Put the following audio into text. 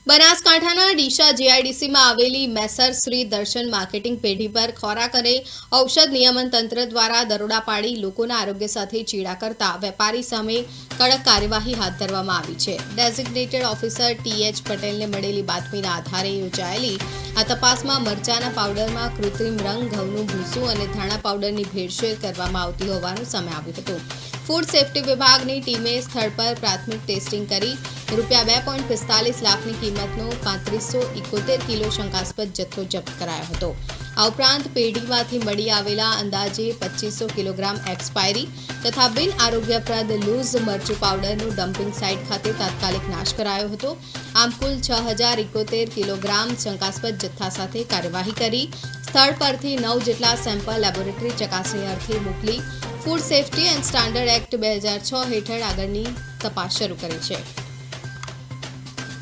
બનાસકાંઠાના ડીસા જીઆઈડીસીમાં આવેલી મેસર શ્રી દર્શન માર્કેટિંગ પેઢી પર ખોરાક અને ઔષધ નિયમન તંત્ર દ્વારા દરોડા પાડી લોકોના આરોગ્ય સાથે ચેડા કરતા વેપારી સામે કડક કાર્યવાહી હાથ ધરવામાં આવી છે. Designated officer T H. પટેલને મળેલી બાતમીના આધારે યોજાયેલી આ તપાસમાં મરચાના પાવડરમાં કૃત્રિમ રંગ, ઘઉંનું ભૂસું અને ધાણા પાવડરની ભેળસેળ કરવામાં આવતી હોવાનું સામે આવ્યું હતું. ફૂડ સેફ્ટી વિભાગની ટીમે સ્થળ પર પ્રાથમિક ટેસ્ટિંગ કરી ₹2.45 લાખની કિંમતનો 3571 કિલો શંકાસ્પદ જથ્થો જપ્ત કરાયો હતો. આ ઉપરાંત પેઢીમાંથી મળી આવેલા અંદાજે 2500 કિલોગ્રામ એક્સપાયરી તથા બિન આરોગ્યપ્રદ લૂઝ મરચું પાવડરનું ડમ્પિંગ સાઇટ ખાતે તાત્કાલિક નાશ કરાયો હતો. આમ કુલ 6071 કિલોગ્રામ શંકાસ્પદ જથ્થા સાથે કાર્યવાહી કરી સ્થળ પરથી 9 જેટલા સેમ્પલ લેબોરેટરી ચકાસણી અર્થે મોકલી food safety and standard act 2006 હેઠળ આગળની તપાસ શરૂ કરી છે.